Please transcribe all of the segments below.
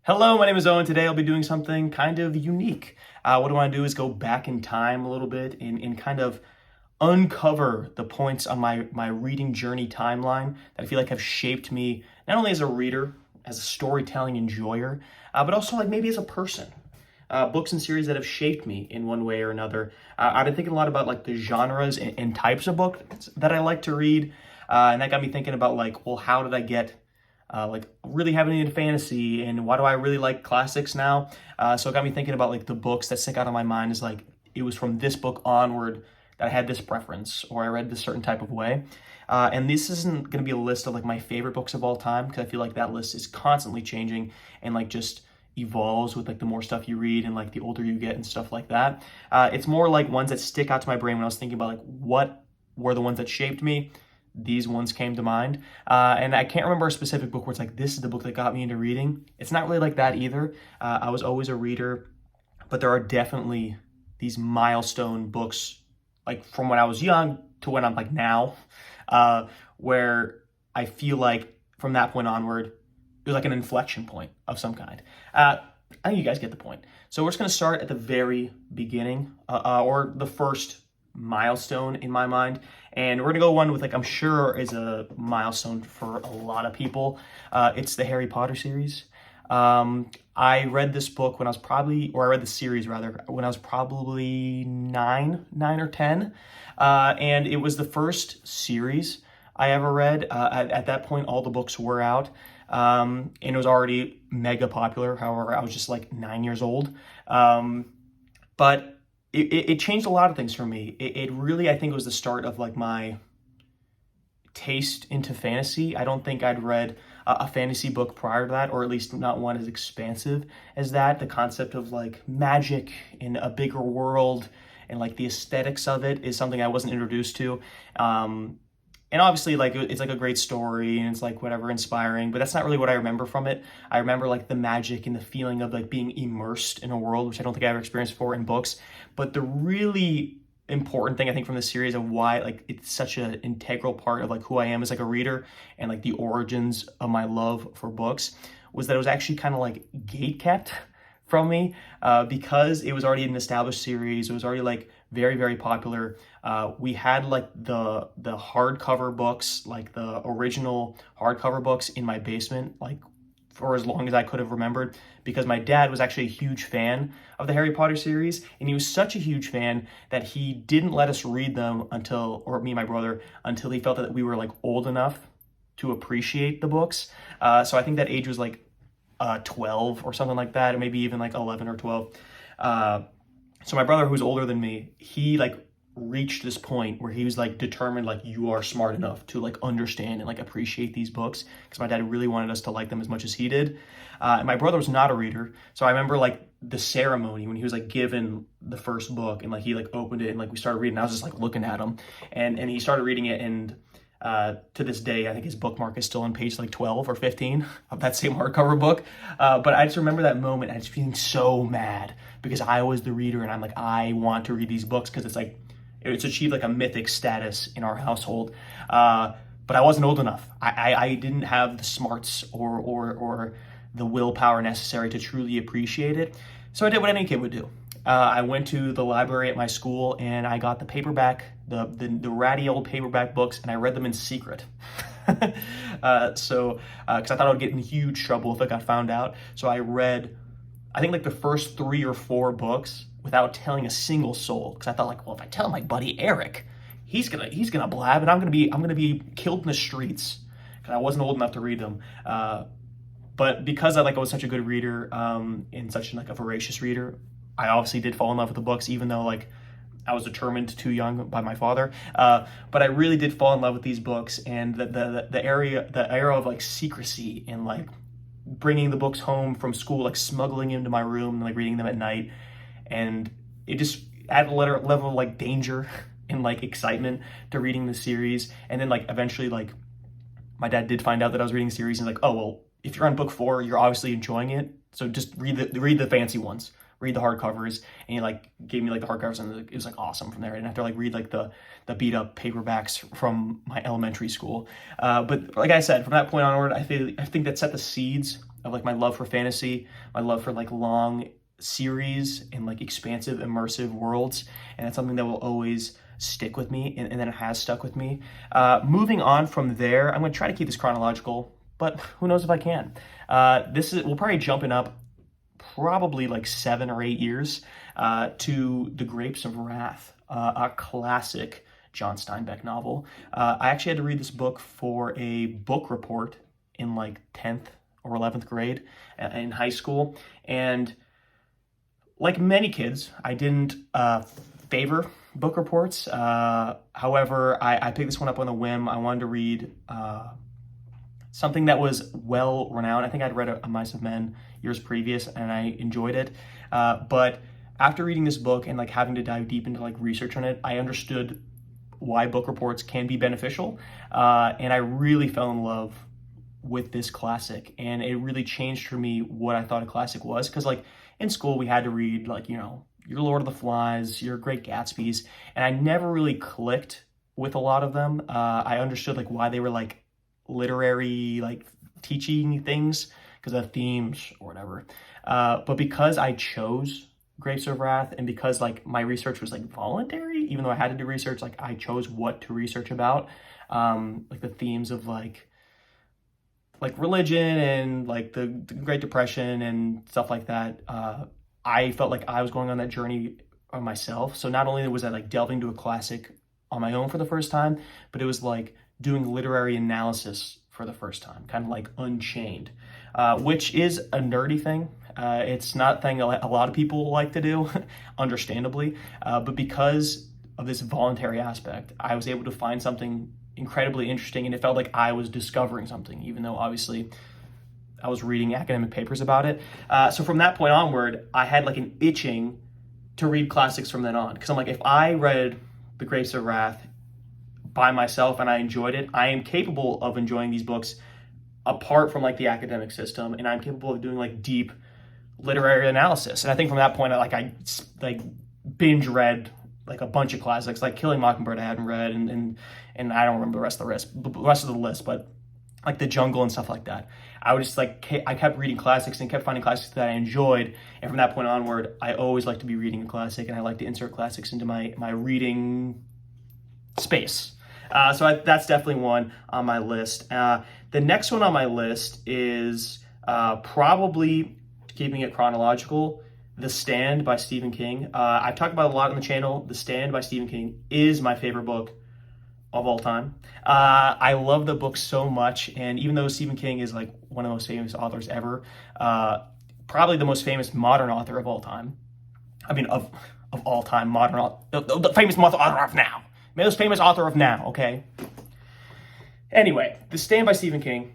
Hello, my name is Owen. Today I'll be doing something kind of unique. What I want to do is go back in time a little bit and kind of uncover the points on my reading journey timeline that I feel like have shaped me not only as a reader, as a storytelling enjoyer, but also like maybe as a person. Books and series that have shaped me in one way or another. I've been thinking a lot about like the genres and types of books that I like to read, and that got me thinking about like, well, how did I get like really having into fantasy, and why do I really like classics now? So it got me thinking about like the books that stick out in my mind is like it was from this book onward that I had this preference or I read this certain type of way. And this isn't going to be a list of like my favorite books of all time because I feel like that list is constantly changing and like just evolves with like the more stuff you read and like the older you get and stuff like that. It's more like ones that stick out to my brain when I was thinking about like what were the ones that shaped me. These ones came to mind. And I can't remember a specific book where it's like, this is the book that got me into reading. It's not really like that either. I was always a reader, but there are definitely these milestone books, like from when I was young to when I'm like now, where I feel like from that point onward, it was like an inflection point of some kind. I think you guys get the point. So we're just going to start at the very beginning, or the first milestone in my mind, and we're gonna go one with like I'm sure is a milestone for a lot of people. It's the Harry Potter series. I read this book when I was I read the series rather when I was probably nine or 10, and it was the first series I ever read. At that point, all the books were out, and it was already mega popular. However, I was just like 9 years old, but it changed a lot of things for me. It really, I think, was the start of like my taste into fantasy. I don't think I'd read a fantasy book prior to that, or at least not one as expansive as that. The concept of like magic in a bigger world and like the aesthetics of it is something I wasn't introduced to. And obviously, like, it's like a great story and it's like whatever, inspiring, but that's not really what I remember from it. I remember like the magic and the feeling of like being immersed in a world, which I don't think I ever experienced before in books. But the really important thing I think from the series of why like it's such an integral part of like who I am as like a reader and like the origins of my love for books was that it was actually kind of like gate kept from me, because it was already an established series. It was already like very, very popular. We had like the hardcover books, like the original hardcover books in my basement, like for as long as I could have remembered, because my dad was actually a huge fan of the Harry Potter series, and he was such a huge fan that he didn't let us read them until, or me and my brother, until he felt that we were like old enough to appreciate the books. So I think that age was like 12 or something like that, or maybe even like 11 or 12. So my brother, who's older than me, he like reached this point where he was like determined, like, you are smart enough to like understand and like appreciate these books, because my dad really wanted us to like them as much as he did. And my brother was not a reader, so I remember like the ceremony when he was like given the first book and like he like opened it and like we started reading. I was just like looking at him, and he started reading it, and to this day, I think his bookmark is still on page like 12 or 15 of that same hardcover book. But I just remember that moment. I was feeling so mad because I was the reader, and I'm like, I want to read these books because it's like, it's achieved like a mythic status in our household. But I wasn't old enough. I didn't have the smarts or the willpower necessary to truly appreciate it. So I did what any kid would do. I went to the library at my school and I got the paperback, the ratty old paperback books, and I read them in secret. Because I thought I would get in huge trouble if I got found out. So I read, I think like the first 3 or 4 books without telling a single soul. Because I thought like, well, if I tell my buddy Eric, he's gonna blab, and I'm gonna be killed in the streets. Because I wasn't old enough to read them. But because I was such a good reader, and such like a voracious reader, I obviously did fall in love with the books, even though like I was determined too young by my father. But I really did fall in love with these books, and the era of like secrecy and like bringing the books home from school, like smuggling into my room and like reading them at night, and it just added a level of like danger and like excitement to reading the series. And then like eventually like my dad did find out that I was reading the series, and like, oh well, if you're on book 4, you're obviously enjoying it, so just read the fancy ones. Read the hardcovers, and he like gave me like the hardcovers, and it was like awesome from there. I didn't have to like read like the beat up paperbacks from my elementary school. But like I said, from that point onward, I think that set the seeds of like my love for fantasy, my love for like long series and like expansive, immersive worlds. And that's something that will always stick with me, and then it has stuck with me. Moving on from there, I'm going to try to keep this chronological, but who knows if I can. We'll probably jumping up probably like 7 or 8 years to The Grapes of Wrath, a classic John Steinbeck novel. I actually had to read this book for a book report in like 10th or 11th grade in high school. And like many kids, I didn't favor book reports. However, I picked this one up on a whim. I wanted to read something that was well renowned. I think I'd read A Mice of Men years previous, and I enjoyed it. But after reading this book and like having to dive deep into like research on it, I understood why book reports can be beneficial. And I really fell in love with this classic, and it really changed for me what I thought a classic was. Because like in school, we had to read like, you know, your Lord of the Flies, your Great Gatsby's, and I never really clicked with a lot of them. I understood like why they were like literary, like teaching things because of themes or whatever. But because I chose Grapes of Wrath, and because like my research was like voluntary, even though I had to do research, like I chose what to research about, like the themes of like religion and like the Great Depression and stuff like that. I felt like I was going on that journey myself. So not only was I like delving into a classic on my own for the first time, but it was like doing literary analysis for the first time, kind of like Unchained, which is a nerdy thing. It's not a thing a lot of people like to do, understandably, but because of this voluntary aspect, I was able to find something incredibly interesting, and it felt like I was discovering something, even though obviously I was reading academic papers about it. So from that point onward, I had like an itching to read classics from then on, because I'm like, if I read The Grapes of Wrath by myself and I enjoyed it, I am capable of enjoying these books apart from like the academic system, and I'm capable of doing like deep literary analysis. And I think from that point, I binge read like a bunch of classics, like Killing Mockingbird I hadn't read, and I don't remember the rest of the list, but like The Jungle and stuff like that. I would just like, I kept reading classics and kept finding classics that I enjoyed. And from that point onward, I always like to be reading a classic, and I like to insert classics into my reading space. That's definitely one on my list. The next one on my list is probably, keeping it chronological, The Stand by Stephen King. I've talked about it a lot on the channel. The Stand by Stephen King is my favorite book of all time. I love the book so much, and even though Stephen King is like one of the most famous authors ever, probably the most famous modern author of all time. I mean, of all time, the famous author of now. Most famous author of now, okay? Anyway, The Stand by Stephen King,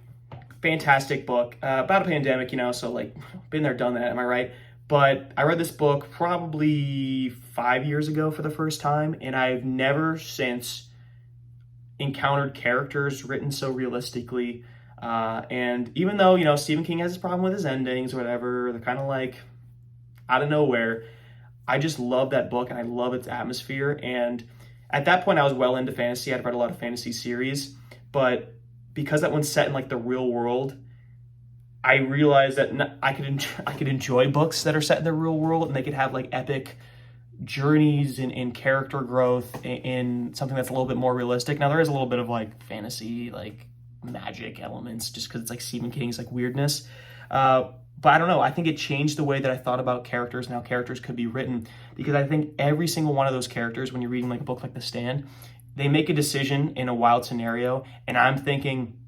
fantastic book, about a pandemic, you know, so like, been there, done that, am I right? But I read this book probably 5 years ago for the first time, and I've never since encountered characters written so realistically. And even though, you know, Stephen King has his problem with his endings or whatever, they're kind of like out of nowhere, I just love that book, and I love its atmosphere. And at that point, I was well into fantasy. I'd read a lot of fantasy series, but because that one's set in like the real world, I realized that I could enjoy books that are set in the real world, and they could have like epic journeys in character growth in something that's a little bit more realistic. Now there is a little bit of like fantasy, like magic elements, just because it's like Stephen King's like weirdness. But I don't know, I think it changed the way that I thought about characters and how characters could be written, because I think every single one of those characters, when you're reading like a book like The Stand, they make a decision in a wild scenario, and I'm thinking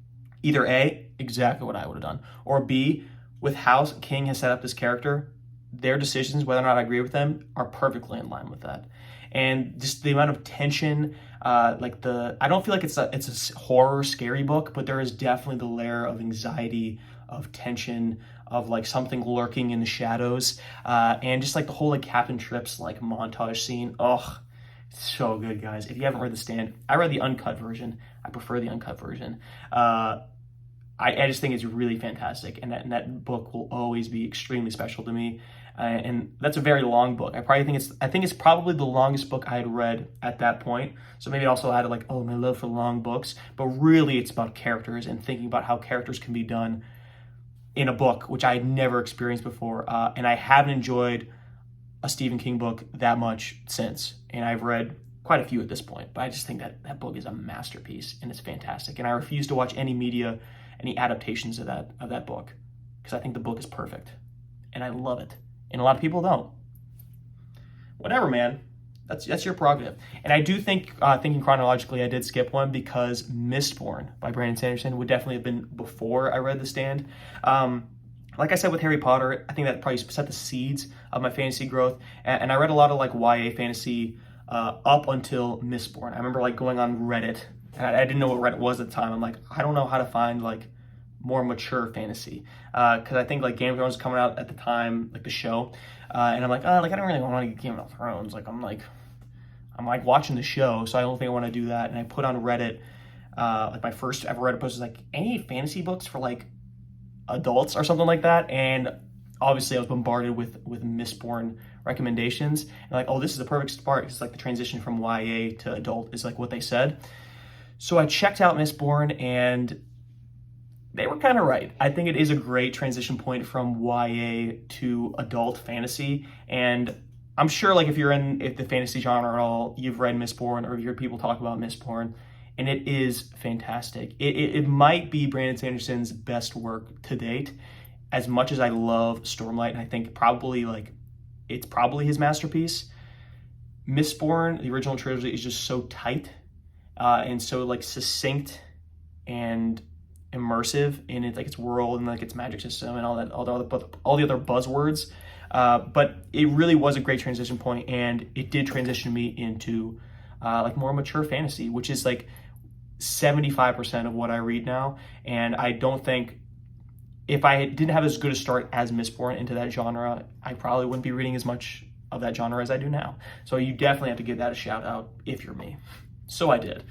either A, exactly what I would have done, or B, with how King has set up this character, their decisions, whether or not I agree with them, are perfectly in line with that. And just the amount of tension, I don't feel like it's a horror, scary book, but there is definitely the layer of anxiety, of tension, of like something lurking in the shadows, and just like the whole like Captain Tripp's like montage scene. Oh, so good, guys. If you haven't read The Stand, I read the uncut version. I prefer the uncut version. I just think it's really fantastic, and that book will always be extremely special to me. And that's a very long book. I think it's probably the longest book I had read at that point. So maybe it also added like, oh, my love for long books. But really, it's about characters and thinking about how characters can be done in a book, which I had never experienced before. And I haven't enjoyed a Stephen King book that much since. And I've read quite a few at this point, but I just think that that book is a masterpiece and it's fantastic. And I refuse to watch any media, any adaptations of that book, because I think the book is perfect and I love it. And a lot of people don't. Whatever, man. That's your prerogative. And I do think, thinking chronologically, I did skip one because Mistborn by Brandon Sanderson would definitely have been before I read The Stand. Like I said with Harry Potter, I think that probably set the seeds of my fantasy growth. And I read a lot of like YA fantasy up until Mistborn. I remember like going on Reddit, and I didn't know what Reddit was at the time. I'm like, I don't know how to find like more mature fantasy, because I think like Game of Thrones was coming out at the time, like the show, and I'm like, oh, like I don't really want to get Game of Thrones. Like I'm like watching the show, so I don't think I want to do that. And I put on Reddit, like my first ever Reddit post was like, any fantasy books for like adults or something like that. And obviously I was bombarded with Mistborn recommendations, and like, oh, this is the perfect start. It's like the transition from YA to adult is like what they said. So I checked out Mistborn, and they were kind of right. I think it is a great transition point from YA to adult fantasy. And I'm sure like if the fantasy genre at all, you've read Mistborn or you've heard people talk about Mistborn, and it is fantastic. It might be Brandon Sanderson's best work to date. As much as I love Stormlight, and I think it's probably his masterpiece, Mistborn, the original trilogy, is just so tight and so like succinct and immersive in its world and like its magic system and all the other buzzwords. But it really was a great transition point, and it did transition me into like more mature fantasy, which is like 75% of what I read now. And I don't think, if I didn't have as good a start as Mistborn into that genre, I probably wouldn't be reading as much of that genre as I do now. So you definitely have to give that a shout out if you're me. So I did.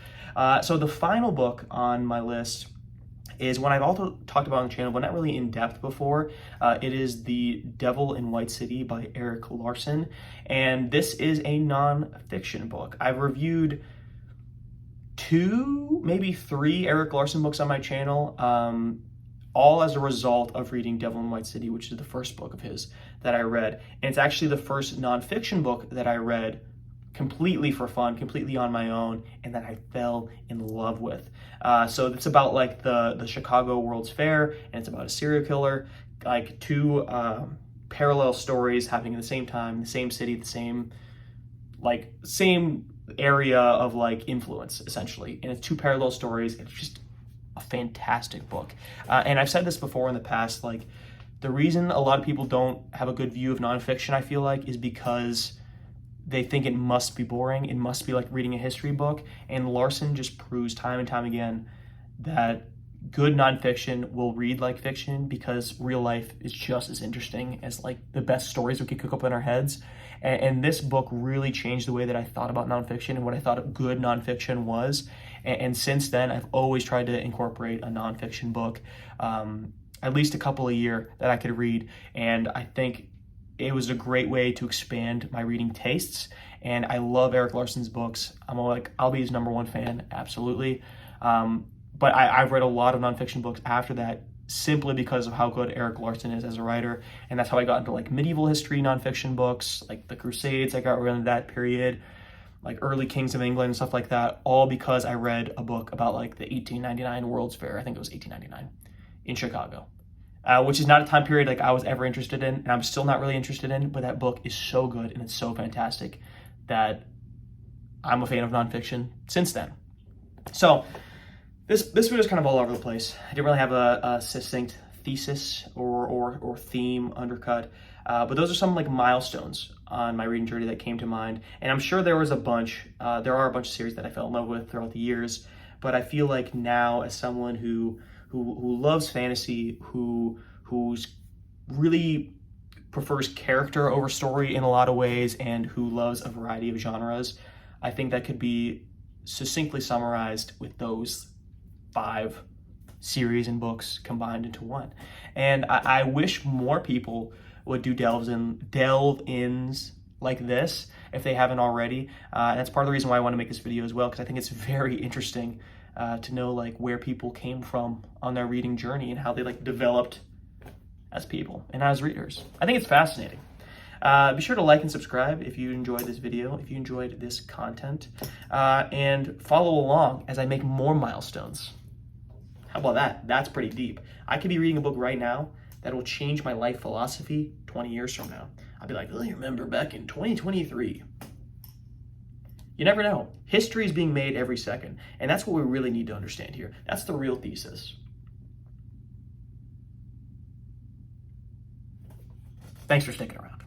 So the final book on my list is one I've also talked about on the channel, but not really in depth before. It is The Devil in White City by Erik Larson. And this is a non-fiction book. I've reviewed 2, maybe 3 Erik Larson books on my channel, all as a result of reading Devil in White City, which is the first book of his that I read. And it's actually the first non-fiction book that I read completely for fun, completely on my own, and that I fell in love with. So it's about like the Chicago World's Fair, and it's about a serial killer, like 2 parallel stories happening at the same time, the same city, the same area of like influence, essentially. And it's 2 parallel stories. It's just a fantastic book. And I've said this before in the past, like the reason a lot of people don't have a good view of nonfiction, I feel like, is because they think it must be boring. It must be like reading a history book. And Larson just proves time and time again that good nonfiction will read like fiction, because real life is just as interesting as like the best stories we could cook up in our heads. And this book really changed the way that I thought about nonfiction and what I thought of good nonfiction was. And since then, I've always tried to incorporate a nonfiction book, at least a couple a year that I could read. And I think it was a great way to expand my reading tastes. And I love Erik Larson's books. I'll be his #1 fan, absolutely. But I've read a lot of nonfiction books after that, simply because of how good Erik Larson is as a writer. And that's how I got into like medieval history nonfiction books, like the Crusades. I got into that period, like early Kings of England and stuff like that, all because I read a book about like the 1899 World's Fair. I think it was 1899 in Chicago, which is not a time period like I was ever interested in, and I'm still not really interested in, but that book is so good and it's so fantastic that I'm a fan of nonfiction since then. So this video is kind of all over the place. I didn't really have a succinct thesis or theme undercut, but those are some like milestones on my reading journey that came to mind. And I'm sure there was a bunch. There are a bunch of series that I fell in love with throughout the years, but I feel like now, as someone who loves fantasy, who's really prefers character over story in a lot of ways, and who loves a variety of genres, I think that could be succinctly summarized with those 5 series and books combined into one. And I wish more people would do delve-ins like this if they haven't already. And that's part of the reason why I want to make this video as well, because I think it's very interesting to know like where people came from on their reading journey and how they like developed as people and as readers. I think it's fascinating. Be sure to like and subscribe if you enjoyed this video, if you enjoyed this content, and follow along as I make more milestones. How about that? That's pretty deep. I could be reading a book right now that will change my life philosophy 20 years from now. I'll be like, oh, you remember back in 2023. You never know. History is being made every second, and that's what we really need to understand here. That's the real thesis. Thanks for sticking around.